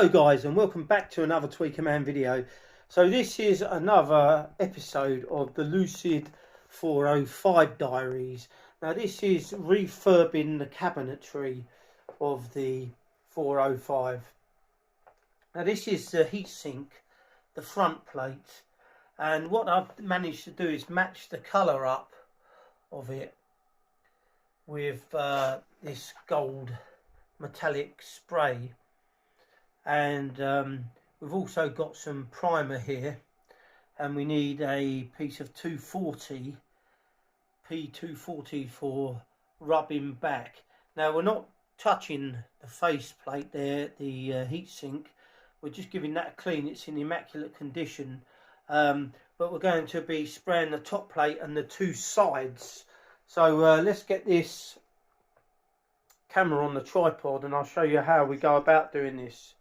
Hello guys, and welcome back to another Tweaker Man video. So this is another episode of the Lucid 405 Diaries. Now this is refurbing the cabinetry of the 405. Now this is the heatsink, the front plate, and what I've managed to do is match the colour up of it with this gold metallic spray. And we've also got some primer here, and we need a piece of 240 P240 for rubbing back. Now we're not touching the face plate there, the heatsink. We're just giving that a clean. It's in immaculate condition, but we're going to be spraying the top plate and the two sides. So let's get this camera on the tripod and I'll show you how we go about doing this.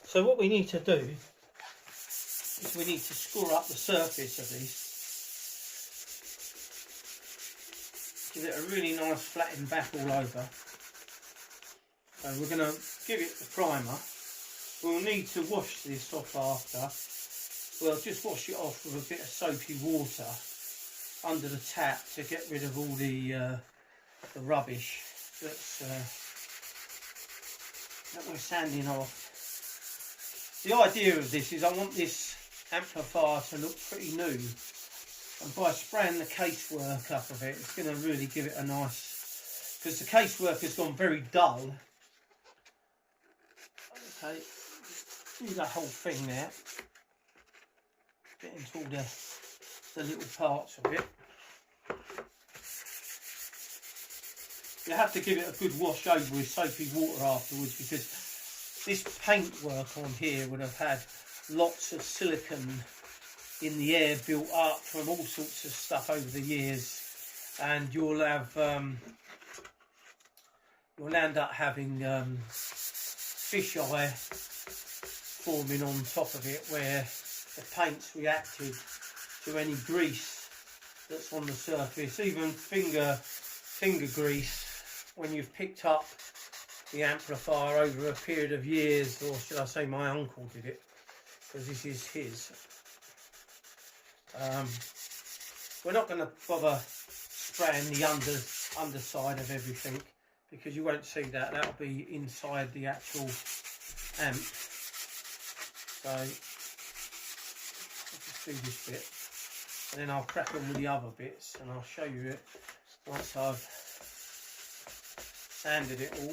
So what we need to do is we need to score up the surface of these. Give it a really nice flattened back all over. So we're going to give it the primer. We'll need to wash this off after. We'll just wash it off with a bit of soapy water under the tap to get rid of all the rubbish that we're sanding off. The idea of this is I want this amplifier to look pretty new, and by spraying the casework up of it, it's going to really give it a nice, because the casework has gone very dull. Okay, do the whole thing there, get into all the little parts of it. You have to give it a good wash over with soapy water afterwards, because this paintwork on here would have had lots of silicone in the air built up from all sorts of stuff over the years, and you'll have you'll end up having fish eye forming on top of it, where the paint's reacted to any grease that's on the surface, even finger grease, when you've picked up the amplifier over a period of years, or should I say my uncle did it, because this is his. We're not going to bother spraying the underside of everything, because you won't see that. That'll be inside the actual amp. So I'll just do this bit, and then I'll crack on with the other bits, and I'll show you it once I've sanded it all.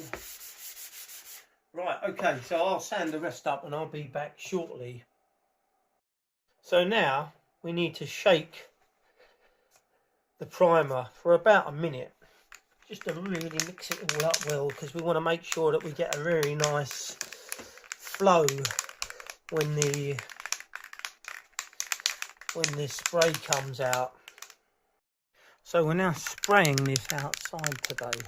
Right, okay, so I'll sand the rest up and I'll be back shortly. So now we need to shake the primer for about a minute, just to really mix it all up well, because we want to make sure that we get a very nice flow when the spray comes out. So we're now spraying this outside today.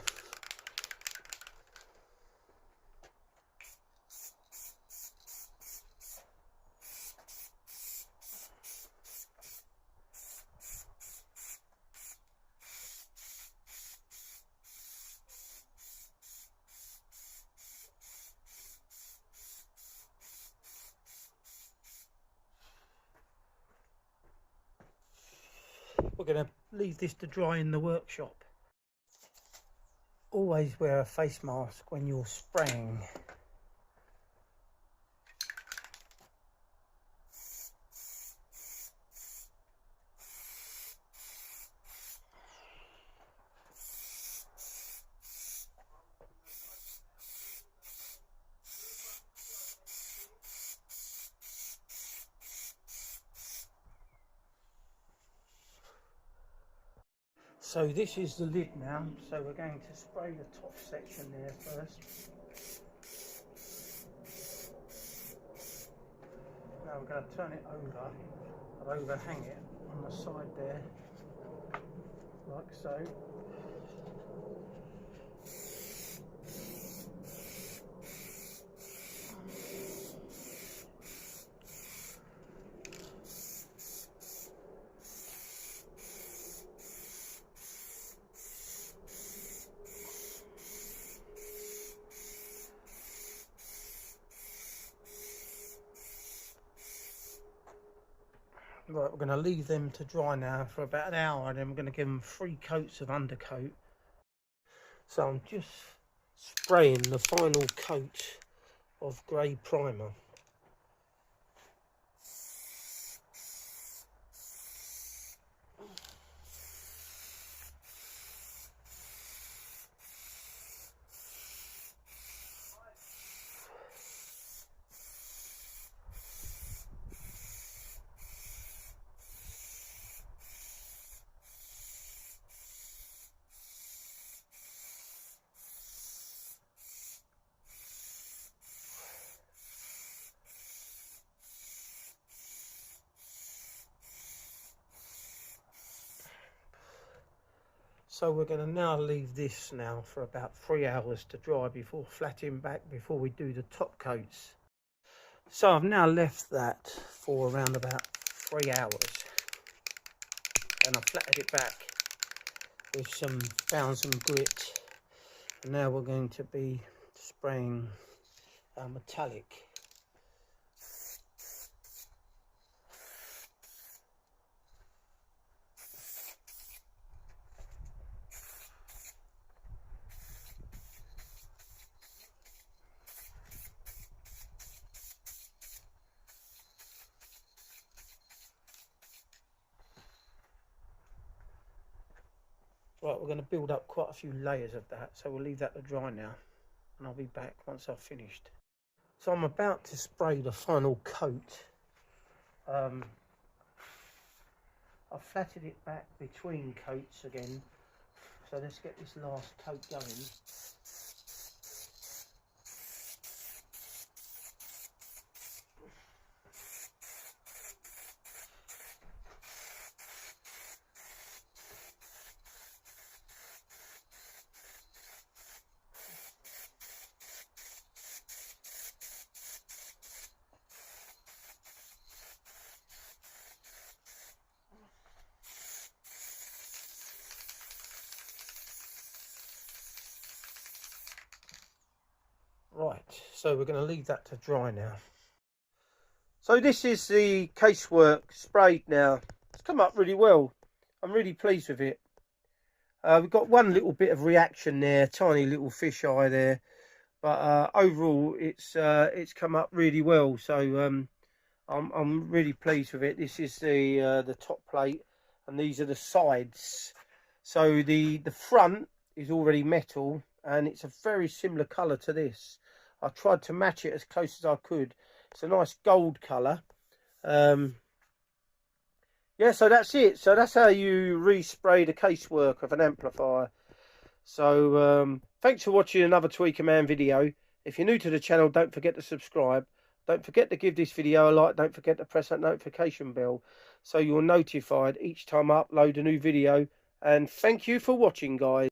We're going to leave this to dry in the workshop. Always wear a face mask when you're spraying. So this is the lid now, so we're going to spray the top section there first. Now we're going to turn it over and overhang it on the side there, like so. Right, we're going to leave them to dry now for about an hour, and then we're going to give them 3 coats of undercoat. So I'm just spraying the final coat of grey primer. So we're going to now leave this now for about 3 hours to dry before flattening back before we do the top coats. So I've now left that for around about 3 hours, and I've flattened it back with some Thousand Grit, and now we're going to be spraying metallic. Right, we're going to build up quite a few layers of that, so we'll leave that to dry now, and I'll be back once I've finished. So I'm about to spray the final coat. I've flattened it back between coats again, so let's get this last coat going. Right, so we're going to leave that to dry now. So this is the Casework sprayed now. It's come up really well. I'm really pleased with it. We've got one little bit of reaction there, tiny little fish eye there, but overall it's come up really well. So I'm really pleased with it. This is the top plate, and these are the sides. So the front is already metal, and it's a very similar colour to this. I tried to match it as close as I could. It's a nice gold colour. Yeah, so that's it. So that's how you respray the casework of an amplifier. So thanks for watching another Tweaker Man video. If you're new to the channel, don't forget to subscribe. Don't forget to give this video a like. Don't forget to press that notification bell so you're notified each time I upload a new video. And thank you for watching, guys.